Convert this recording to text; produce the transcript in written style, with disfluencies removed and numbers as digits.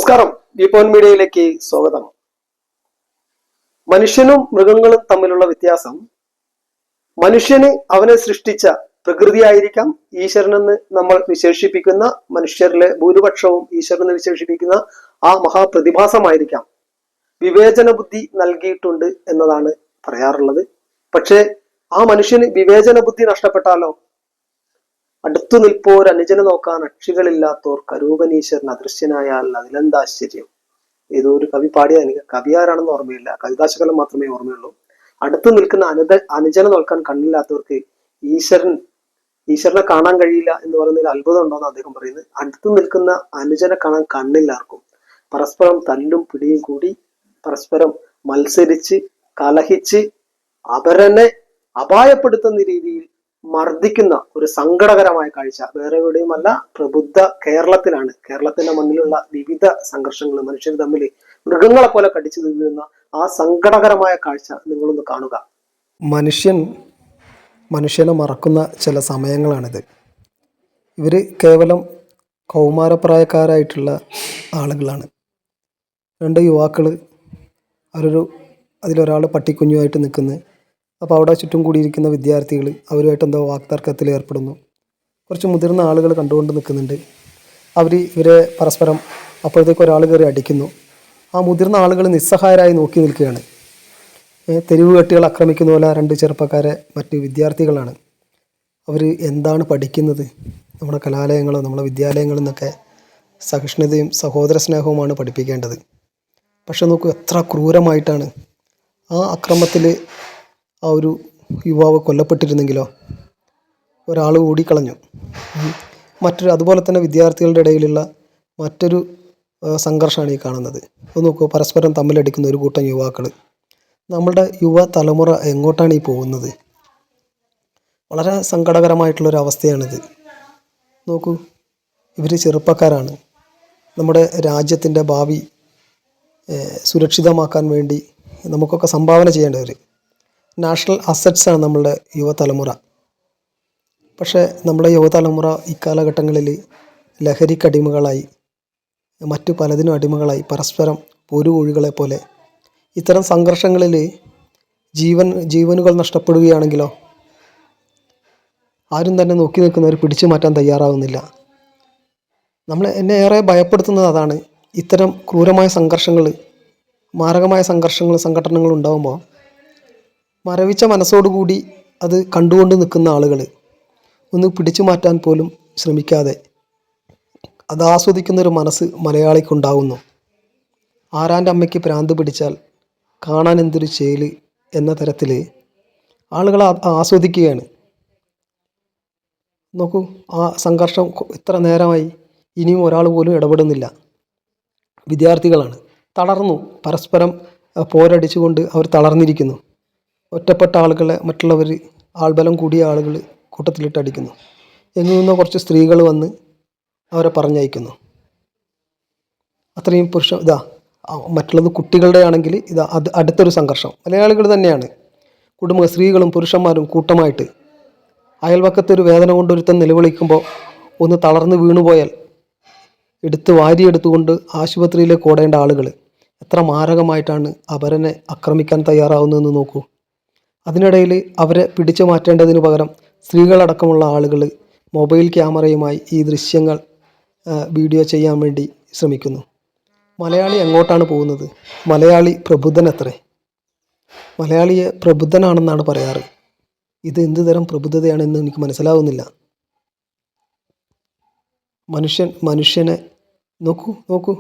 നമസ്കാരം. വിപോൻ മീഡിയയിലേക്ക് സ്വാഗതം. മനുഷ്യനും മൃഗങ്ങളും തമ്മിലുള്ള വ്യത്യാസം, മനുഷ്യന് അവനെ സൃഷ്ടിച്ച പ്രകൃതിയായിരിക്കാം ഈശ്വരനെന്ന് നമ്മൾ വിശേഷിപ്പിക്കുന്ന, മനുഷ്യരിലെ ഭൂരിപക്ഷവും ഈശ്വരനെന്ന് വിശേഷിപ്പിക്കുന്ന ആ മഹാപ്രതിഭാസമായിരിക്കാം. വിവേചന ബുദ്ധി നൽകിയിട്ടുണ്ട് എന്നതാണ് പറയാറുള്ളത്. പക്ഷേ ആ മനുഷ്യന് വിവേചന ബുദ്ധി നഷ്ടപ്പെട്ടാലോ? അടുത്തു നിൽപ്പോർ അനുജനെ നോക്കാൻ അക്ഷികളില്ലാത്തോർ കരൂപനീശ്വരൻ അദൃശ്യനായാൽ അതിലെന്താശ്ചര്യം. ഏതോ ഒരു കവി പാടിയ, എനിക്ക് കവി ആരാണെന്ന് ഓർമ്മയില്ല, കവിതാശകലം മാത്രമേ ഓർമ്മയുള്ളൂ. അടുത്തു നിൽക്കുന്ന അനുജനെ നോക്കാൻ കണ്ണില്ലാത്തവർക്ക് ഈശ്വരനെ കാണാൻ കഴിയില്ല എന്ന് പറയുന്നതിൽ അത്ഭുതം ഉണ്ടോന്ന് അദ്ദേഹം പറയുന്നത്. അടുത്തു നിൽക്കുന്ന അനുജനെ കാണാൻ കണ്ണില്ലാർക്കും. പരസ്പരം തല്ലും പിടിയും കൂടി, പരസ്പരം മത്സരിച്ച് കലഹിച്ച് അവരനെ അപായപ്പെടുത്തുന്ന രീതിയിൽ മർദ്ദിക്കുന്ന ഒരു സങ്കടകരമായ കാഴ്ച വേറെ എവിടെയുമല്ല, പ്രബുദ്ധ കേരളത്തിലാണ്. കേരളത്തിന്റെ മണ്ണിലുള്ള വിവിധ സംഘർഷങ്ങൾ, മനുഷ്യർ തമ്മിൽ മൃഗങ്ങളെ പോലെ കടിച്ചു തിന്നുന്ന ആ സങ്കടകരമായ കാഴ്ച നിങ്ങളൊന്ന് കാണുക. മനുഷ്യനെ മറക്കുന്ന ചില സമയങ്ങളാണിത്. ഇവർ കേവലം കൗമാരപ്രായക്കാരായിട്ടുള്ള ആളുകളാണ്. രണ്ട് യുവാക്കൾ, അതിലൊരാൾ പട്ടിക്കുഞ്ഞുമായിട്ട് നിൽക്കുന്നു. അപ്പോൾ അവിടെ ചുറ്റും കൂടിയിരിക്കുന്ന വിദ്യാർത്ഥികൾ അവരുമായിട്ട് എന്തോ വാക്തർക്കത്തിൽ ഏർപ്പെടുന്നു. കുറച്ച് മുതിർന്ന ആളുകൾ കണ്ടുകൊണ്ട് നിൽക്കുന്നുണ്ട്. ഇവരെ പരസ്പരം അപ്പോഴത്തേക്ക് ഒരാൾ കയറി അടിക്കുന്നു. ആ മുതിർന്ന ആളുകൾ നിസ്സഹായരായി നോക്കി നിൽക്കുകയാണ്. തെരുവ് കെട്ടികൾ ആക്രമിക്കുന്ന പോലെ രണ്ട് ചെറുപ്പക്കാരെ മറ്റ് വിദ്യാർത്ഥികളാണ്. അവർ എന്താണ് പഠിക്കുന്നത്? നമ്മുടെ കലാലയങ്ങളും നമ്മുടെ വിദ്യാലയങ്ങളിൽ നിന്നൊക്കെ സഹിഷ്ണുതയും സഹോദര സ്നേഹവുമാണ് പഠിപ്പിക്കേണ്ടത്. പക്ഷെ നോക്കൂ, എത്ര ക്രൂരമായിട്ടാണ് ആ അക്രമത്തിൽ ആ ഒരു യുവാവ് കൊല്ലപ്പെട്ടിരുന്നെങ്കിലോ. ഒരാൾ ഓടിക്കളഞ്ഞു. അതുപോലെ തന്നെ വിദ്യാർത്ഥികളുടെ ഇടയിലുള്ള മറ്റൊരു സംഘർഷമാണ് ഈ കാണുന്നത്. ഒന്ന് നോക്കൂ, പരസ്പരം തമ്മിലടിക്കുന്ന ഒരു കൂട്ടം യുവാക്കൾ. നമ്മളുടെ യുവ തലമുറ എങ്ങോട്ടാണ് ഈ പോകുന്നത്? വളരെ സങ്കടകരമായിട്ടുള്ളൊരവസ്ഥയാണിത്. നോക്കൂ, ഇവർ ചെറുപ്പക്കാരാണ്. നമ്മുടെ രാജ്യത്തിൻ്റെ ഭാവി സുരക്ഷിതമാക്കാൻ വേണ്ടി നമുക്കൊക്കെ സംഭാവന ചെയ്യേണ്ടവർ. നാഷണൽ അസറ്റ്സാണ് നമ്മളുടെ യുവതലമുറ. പക്ഷേ നമ്മുടെ യുവതലമുറ ഇക്കാലഘട്ടങ്ങളിൽ ലഹരിക്കടിമകളായി, മറ്റു പലതിനും അടിമകളായി, പരസ്പരം പോരുകോഴികളെ പോലെ ഇത്തരം സംഘർഷങ്ങളിൽ ജീവനുകൾ നഷ്ടപ്പെടുകയാണെങ്കിലോ? ആരും തന്നെ നോക്കി നിൽക്കുന്നവർ പിടിച്ചു മാറ്റാൻ തയ്യാറാവുന്നില്ല. എന്നെ ഏറെ ഭയപ്പെടുത്തുന്നത് അതാണ്. ഇത്തരം ക്രൂരമായ സംഘർഷങ്ങൾ, മാരകമായ സംഘടനകൾ ഉണ്ടാകുമ്പോൾ മരവിച്ച മനസ്സോടുകൂടി അത് കണ്ടുകൊണ്ട് നിൽക്കുന്ന ആളുകൾ ഒന്ന് പിടിച്ചു മാറ്റാൻ പോലും ശ്രമിക്കാതെ അത് ആസ്വദിക്കുന്നൊരു മനസ്സ് മലയാളിക്കുണ്ടാകുന്നു. ആരാൻ്റെ അമ്മയ്ക്ക് ഭ്രാന്ത് പിടിച്ചാൽ കാണാൻ എന്തൊരു ചേല് എന്ന തരത്തിൽ ആളുകൾ ആസ്വദിക്കുകയാണ്. നോക്കൂ, ആ സംഘർഷം ഇത്ര നേരമായി, ഇനിയും ഒരാൾ പോലും ഇടപെടുന്നില്ല. വിദ്യാർത്ഥികളാണ്, തളർന്നു, പരസ്പരം പോരടിച്ചുകൊണ്ട് അവർ തളർന്നിരിക്കുന്നു. ഒറ്റപ്പെട്ട ആളുകളെ മറ്റുള്ളവർ, ആൾബലം കൂടിയ ആളുകൾ കൂട്ടത്തിലിട്ട് അടിക്കുന്നു. എങ്ങു നിന്നോ കുറച്ച് സ്ത്രീകൾ വന്ന് അവരെ പറഞ്ഞയക്കുന്നു. അത്രയും മറ്റുള്ളത് കുട്ടികളുടെ ആണെങ്കിൽ അടുത്തൊരു സംഘർഷം മലയാളികൾ തന്നെയാണ്. സ്ത്രീകളും പുരുഷന്മാരും കൂട്ടമായിട്ട് അയൽവക്കത്തൊരു വേദന കൊണ്ടൊരുത്തൻ നിലവിളിക്കുമ്പോൾ ഒന്ന് തളർന്ന് വീണുപോയാൽ വാരിയെടുത്തുകൊണ്ട് ആശുപത്രിയിലേക്ക് ഓടേണ്ട ആളുകൾ എത്ര മാരകമായിട്ടാണ് അവരനെ ആക്രമിക്കാൻ തയ്യാറാവുന്നതെന്ന് നോക്കൂ. അതിനിടയിൽ അവരെ പിടിച്ചു മാറ്റേണ്ടതിന് പകരം സ്ത്രീകളടക്കമുള്ള ആളുകൾ മൊബൈൽ ക്യാമറയുമായി ഈ ദൃശ്യങ്ങൾ വീഡിയോ ചെയ്യാൻ വേണ്ടി ശ്രമിക്കുന്നു. മലയാളി എങ്ങോട്ടാണ് പോകുന്നത്? മലയാളി പ്രബുദ്ധനത്രേ. മലയാളിയെ പ്രബുദ്ധനാണെന്നാണ് പറയാറ്. ഇത് എന്ത് തരം പ്രബുദ്ധതയാണെന്ന് എനിക്ക് മനസ്സിലാവുന്നില്ല. മനുഷ്യനെ നോക്കൂ